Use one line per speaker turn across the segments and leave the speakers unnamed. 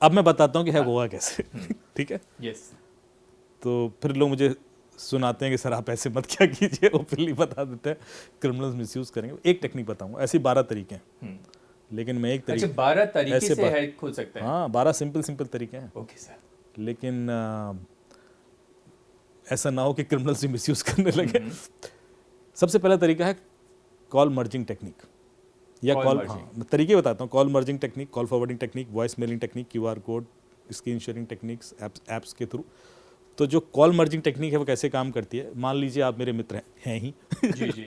अब मैं बताता हूँ कि हैक हुआ कैसे। ठीक है,
यस,
तो फिर लोग मुझे सुनाते हैं कि सर आप ऐसे मत क्या कीजिए, ओपनली बता देते हैं, क्रिमिनल्स मिसयूज करेंगे। एक टेक्निक बताऊंगा, ऐसी 12 तरीके हैं, लेकिन मैं एक
अच्छा
तरीके
12 तरीके
ऐसे
से हैक हो सकता है।
हाँ 12 सिंपल तरीके हैं,
ओके सर।
लेकिन ऐसा ना हो कि क्रिमिनल्स भी मिसयूज करने लगे। सबसे पहला तरीका है कॉल मर्जिंग टेक्निक, या
Call
कॉल,
merging।
हाँ मैं तरीके बताता हूँ। Call merging technique, call forwarding technique, voice mailing technique, QR code, screen sharing techniques, apps के थ्रू। तो जो कॉल मर्जिंग टेक्निक है वो कैसे काम करती है, मान लीजिए आप मेरे मित्र हैं ही
जी जी।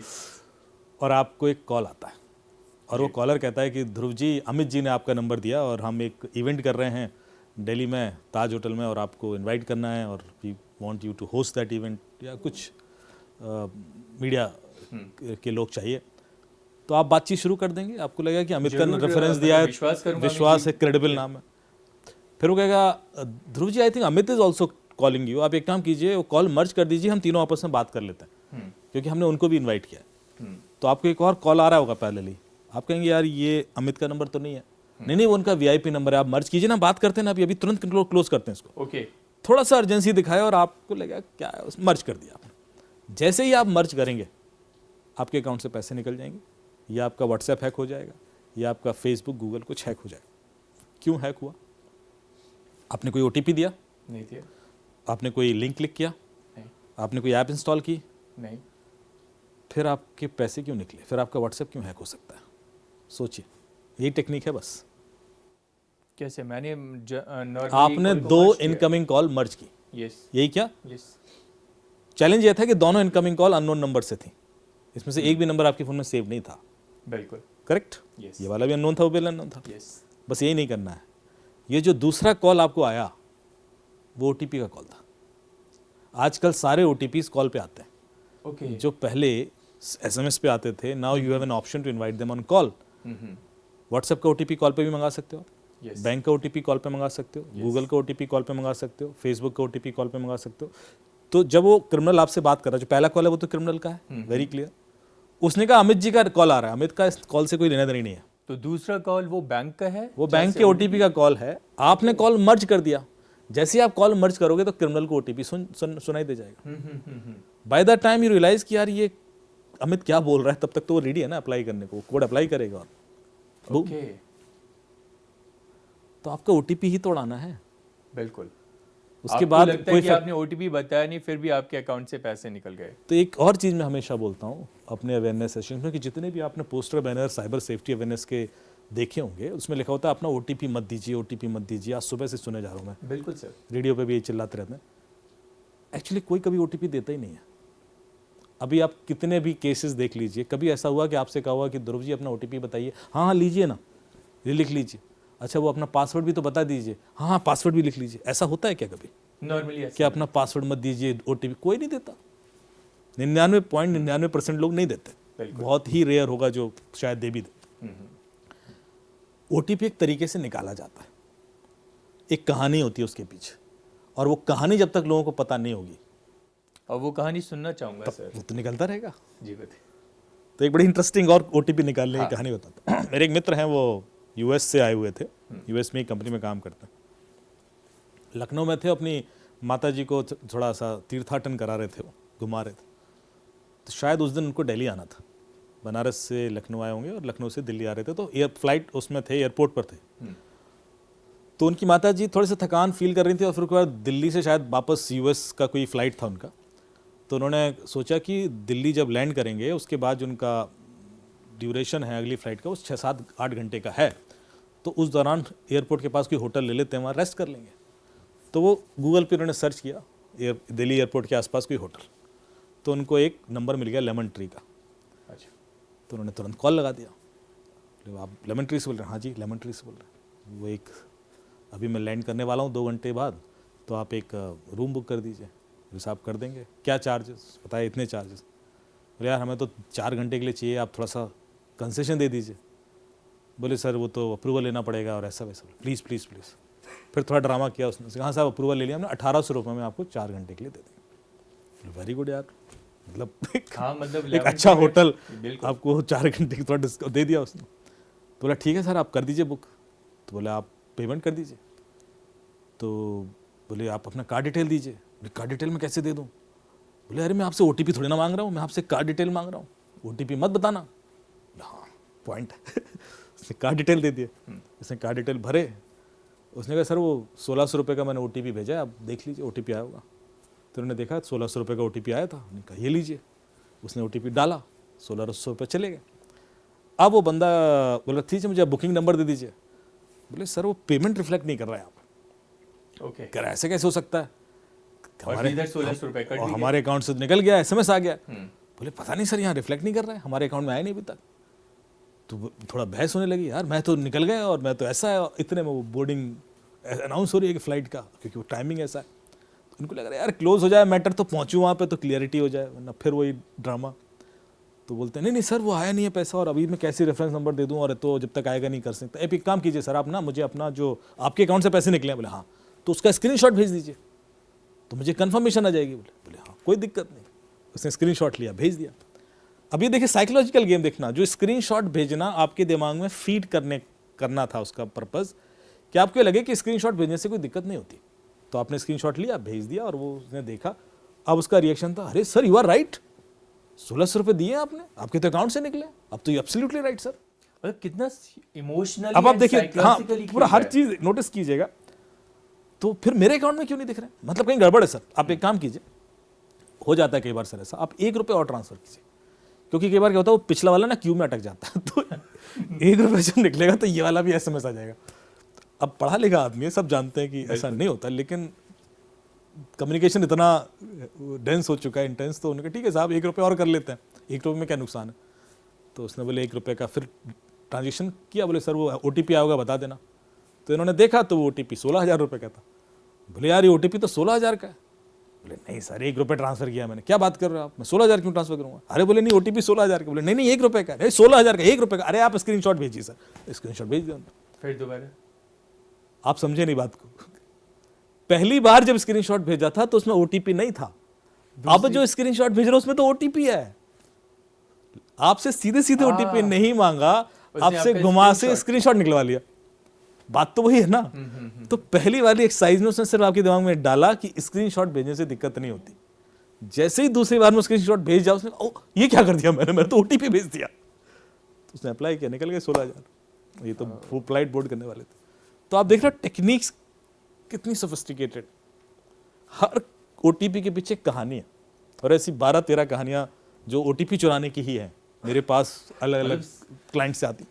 और आपको एक कॉल आता है और वो
जी।
कॉलर कहता है कि ध्रुव जी, अमित जी ने आपका नंबर दिया और हम एक इवेंट कर रहे हैं दिल्ली में ताज होटल में और आपको इनवाइट करना है और we want you to host that event, या कुछ मीडिया के लोग चाहिए। तो आप बातचीत शुरू कर देंगे, आपको लगेगा कि अमित का
जरूर,
रेफरेंस दिया है,
विश्वास करूंगा अमित
विश्वास
जी।
है, क्रेडिबल नाम है। फिर वो कहेगा Dhruv ji I think Amit is also calling you, आप एक काम कीजिए वो कॉल मर्ज कर दीजिए, हम तीनों आपस में बात कर लेते हैं, क्योंकि हमने उनको भी इन्वाइट किया है। तो आपको एक और कॉल आ रहा होगा पैरेलली, आप कहेंगे यार ये अमित का नंबर तो नहीं है, नहीं वो उनका वीआईपी नंबर है, आप मर्ज कीजिए ना, बात करते हैं ना अभी तुरंत क्लोज करते हैं इसको।
ओके।
थोड़ा सा अर्जेंसी दिखाया और आपको लगा क्या है, मर्ज कर दिया आपने। जैसे ही आप मर्ज करेंगे आपके अकाउंट से पैसे निकल जाएंगे, या आपका व्हाट्सएप हैक हो जाएगा, या आपका फेसबुक गूगल कुछ हैक हो जाएगा। क्यों हैक हुआ? आपने कोई ओटीपी दिया
नहीं दिया।
आपने कोई लिंक क्लिक किया
नहीं।
आपने कोई ऐप इंस्टॉल की
नहीं।
फिर आपके पैसे क्यों निकले? फिर आपका व्हाट्सएप क्यों हैक हो सकता है? सोचिए, यही टेक्निक है बस।
कैसे? मैंने
आपने दो इनकमिंग कॉल मर्ज की,
यस
यही क्या?
यस।
चैलेंज यह था कि दोनों इनकमिंग कॉल अननोन नंबर से थी, इसमें से एक भी नंबर आपके फोन में सेव नहीं था।
बिल्कुल
करेक्ट?
यस
ये वाला भी अननोन था, वो भी अननोन था।
यस।
बस यही नहीं करना है। ये जो दूसरा कॉल आपको आया वो ओटीपी का कॉल था। आजकल सारे ओटीपी कॉल पे आते हैं।
ओके।
जो पहले एसएमएस पे आते थे, now you have an option to invite them on call. WhatsApp का ओटीपी कॉल पे भी मंगा सकते हो,
Yes.
बैंक का ओटीपी कॉल पे मंगा सकते हो, गूगल का ओटीपी कॉल पे मंगा सकते हो, फेसबुक का ओटीपी कॉल पे मंगा सकते हो। तो जब वो क्रिमिनल आपसे बात कर रहा है, जो पहला कॉल है वो तो क्रिमिनल का है, वेरी क्लियर। उसने कहा अमित जी का कॉल आ रहा है, अमित का इस कॉल से कोई लेना देना नहीं है।
तो दूसरा कॉल वो बैंक का है,
वो बैंक के ओटीपी का कॉल है, आपने कॉल मर्ज कर दिया। जैसे ही आप कॉल मर्ज करोगे तो क्रिमिनल को ओटीपी सुनाई दे जाएगा। By the time you realise कि यार ये अमित क्या बोल रहा है, तब तक तो वो रेडी है ना अप्लाई करने को, कोड अप्लाई करेगा और
ओके।
तो आपका ओटीपी ही तोड़ाना है।
बिल्कुल।
उसके बाद
लगता है कि आपने ओटीपी बताया नहीं, फिर भी आपके अकाउंट से पैसे निकल गए।
तो एक और चीज़ मैं हमेशा बोलता हूँ अपने अवेयरनेस सेशन में कि जितने भी आपने poster banner cyber safety awareness के देखे होंगे, उसमें लिखा होता है अपना ओटीपी मत दीजिए, ओटीपी मत दीजिए। आज सुबह से सुने जा रहा हूँ मैं,
बिल्कुल सर,
रेडियो पे भी यही चिल्लाते रहते हैं। एक्चुअली कोई कभी ओटीपी देता ही नहीं है। अभी आप कितने भी केसेस देख लीजिए, कभी ऐसा हुआ कि आपसे कहा हुआ कि ध्रुव जी अपना ओटीपी बताइए, हाँ हाँ लीजिए ना, ये लिख लीजिए। अच्छा वो अपना पासवर्ड भी तो बता दीजिए, हाँ हाँ पासवर्ड भी लिख लीजिए। ऐसा होता है क्या कभी?
नॉर्मली
क्या अपना पासवर्ड मत दीजिए, ओटीपी कोई नहीं देता। 99.99% लोग नहीं देते, बहुत ही रेयर होगा जो शायद दे भी दे। ओटीपी एक तरीके से निकाला जाता है, एक कहानी होती है उसके पीछे, और वो कहानी जब तक लोगों को पता नहीं होगी,
और वो कहानी सुनना चाहूंगा सर।
वो तो निकलता रहेगा।
जी बताइए।
तो एक बड़ी इंटरेस्टिंग और ओटीपी निकालने की कहानी बताता हूँ। मेरे एक मित्र हैं, वो यूएस से आए हुए थे, यूएस में एक कंपनी में काम करते हैं। लखनऊ में थे, अपनी माता जी को थोड़ा सा तीर्थाटन करा रहे थे, वो घुमा रहे थे। तो शायद उस दिन उनको दिल्ली आना था, बनारस से लखनऊ आए होंगे और लखनऊ से दिल्ली आ रहे थे। तो फ्लाइट उसमें थे, एयरपोर्ट पर थे। तो उनकी माता जी थोड़े से थकान फील कर रही थी और फिर उसके बाद दिल्ली से शायद वापस यूएस का कोई फ़्लाइट था उनका। तो उन्होंने सोचा कि दिल्ली जब लैंड करेंगे उसके बाद जो उनका ड्यूरेशन है अगली फ़्लाइट का, वो 6-7-8 घंटे का है, तो उस दौरान एयरपोर्ट के पास कोई होटल ले लेते हैं, वहाँ रेस्ट कर लेंगे। तो वो गूगल पे उन्होंने सर्च किया दिल्ली एयरपोर्ट के आसपास कोई होटल, तो उनको एक नंबर मिल गया लेमन ट्री का।
अच्छा।
तो उन्होंने तुरंत कॉल लगा दिया, आप लेमन ट्री से बोल रहे हैं? हाँ जी लेमन ट्री से बोल रहे हैं। वो एक अभी मैं लैंड करने वाला हूँ 2 घंटे बाद, तो आप एक रूम बुक कर दीजिए, जैसे आप कर देंगे। क्या चार्जेस? बताए इतने चार्जेस। बोले यार हमें तो 4 घंटे के लिए चाहिए, आप थोड़ा सा कंसेशन दे दीजिए। बोले सर वो तो अप्रूवल लेना पड़ेगा और ऐसा वैसा, प्लीज़ प्लीज़ प्लीज़। फिर थोड़ा ड्रामा किया उसने, हाँ साहब अप्रूवल ले लिया हमने, 1800 रुपये में आपको 4 घंटे के लिए दे देंगे। वेरी गुड यार, मतलब
हाँ, मतलब
एक अच्छा होटल आपको 4 घंटे की थोड़ा डिस्काउंट दे दिया उसने। तो बोला ठीक है सर आप कर दीजिए बुक। तो बोला आप पेमेंट कर दीजिए। तो बोले आप अपना कार्ड डिटेल दीजिए। बोले कार्ड डिटेल मैं कैसे दे दूँ? बोले अरे मैं आपसे OTP थोड़ी ना मांग रहा हूँ, मैं आपसे कार्ड डिटेल मांग रहा हूँ, OTP मत बताना। हाँ पॉइंट उसने कार्ड डिटेल दे दिए, उसने कार्ड डिटेल भरे। उसने कहा सर वो 1600 रुपये का मैंने OTP भेजा है, आप देख लीजिए OTP आया होगा। तो उन्होंने देखा 1600 रुपये का OTP आया था। उन्होंने कहा ये लीजिए। उसने OTP डाला, 1600 रुपये चले गए। अब वो बंदा बोला ठीक है मुझे बुकिंग नंबर दे दीजिए। बोले सर वो पेमेंट रिफ्लेक्ट नहीं कर रहा है यहाँ पर।
ओके,
कह रहा ऐसे कैसे हो सकता है,
और इधर 1600 रुपए कट
और
लिए।
हमारे अकाउंट से तो निकल गया, SMS आ गया। बोले पता नहीं सर यहाँ रिफ्लेक्ट नहीं कर रहा है, हमारे अकाउंट में आया नहीं अभी तक। तो थोड़ा बहस होने लगी, यार मैं तो निकल गया और मैं तो ऐसा है, इतने में वो बोर्डिंग अनाउंस हो रही है कि फ्लाइट का, क्योंकि वो टाइमिंग ऐसा है। तो उनको लग रहा है यार क्लोज हो जाए मैटर तो पहुंचूँ वहाँ पे तो क्लियरिटी हो जाए, वरना फिर वही ड्रामा। तो बोलते हैं नहीं नहीं सर वो आया नहीं है पैसा, और अभी मैं कैसे रेफरेंस नंबर दे दूँ, और तो जब तक आएगा नहीं कर सकता। एक काम कीजिए सर, आप ना मुझे अपना जो आपके अकाउंट से पैसे निकले हैं, बोले हाँ, तो उसका स्क्रीनशॉट भेज दीजिए तो मुझे कंफर्मेशन आ जाएगी। बोले हाँ कोई दिक्कत नहीं। उसने स्क्रीनशॉट लिया, भेज दिया। अब ये देखिए साइकोलॉजिकल गेम देखना, जो स्क्रीनशॉट भेजना आपके दिमाग में फीड करना था, उसका पर्पस कि आपको लगे कि स्क्रीनशॉट भेजने से कोई दिक्कत नहीं होती। तो आपने स्क्रीनशॉट लिया, भेज दिया, और वो उसने देखा। अब उसका रिएक्शन था अरे सर यू आर राइट, 1600 रुपये दिए आपने, आपके तो अकाउंट से निकले, अब तो यू एब्सोल्युटली राइट सर।
मतलब कितना इमोशनल।
अब आप देखिए हाँ पूरा हर चीज नोटिस कीजिएगा। तो फिर मेरे अकाउंट में क्यों नहीं दिख रहे, मतलब कहीं गड़बड़ है सर। आप एक काम कीजिए, हो जाता है कई बार सर ऐसा, आप 1 रुपये और ट्रांसफर कीजिए, क्योंकि कई बार क्या होता है वो पिछला वाला ना क्यू में अटक जाता है। तो 1 रुपये जब निकलेगा तो ये वाला भी SMS आ जाएगा। अब पढ़ा लिखा आदमी है, सब जानते हैं कि ऐसा नहीं होता, लेकिन कम्युनिकेशन इतना डेंस हो चुका है, इंटेंस। तो उन्होंने कहा ठीक है साहब 1 रुपये और कर लेते हैं, 1 रुपये में क्या नुकसान है। तो उसने बोले 1 रुपये का फिर ट्रांजेक्शन किया। बोले सर वो OTP आया होगा बता देना। तो इन्होंने देखा तो वो OTP 16,000 रुपये का था। बोले यार ये OTP तो 16,000 का है। बोले नहीं सर 1 रुपये ट्रांसफर किया मैंने। क्या बात कर रहे हो आप, मैं 16,000 क्यों ट्रांसफर करूँगा। अरे बोले नहीं OTP 16,000 का। बोले नहीं नहीं 1 रुपये का, नहीं 16,000 का, 1 रुपये का। अरे आप स्क्रीनशॉट भेजिए सर, स्क्रीनशॉट भेज दिया।
फिर दोबारा
आप समझे नहीं बात को। पहली बार जब स्क्रीनशॉट भेजा था तो उसमें OTP नहीं था, अब जो स्क्रीनशॉट भेज रहा उसमें तो OTP है। आपसे सीधे सीधे OTP नहीं मांगा, आपसे घुमा से स्क्रीनशॉट निकलवा लिया। बात तो वही है ना। तो पहली वाली एक्सरसाइज में उसने सिर्फ आपके दिमाग में डाला कि स्क्रीनशॉट भेजने से दिक्कत नहीं होती। जैसे ही दूसरी बार में स्क्रीनशॉट भेज जाओ, उसने ओ ये क्या कर दिया मैंने तो OTP भेज दिया। तो उसने अप्लाई किया, निकल गए 16,000। ये तो वो फ्लाइट बोर्ड करने वाले थे। तो आप देख रहे हो टेक्निक्स कितनी सोफिस्टिकेटेड। हर OTP के पीछे कहानी है, और ऐसी 12-13 कहानियां जो OTP चुराने की ही है मेरे पास अलग अलग क्लाइंट से आती।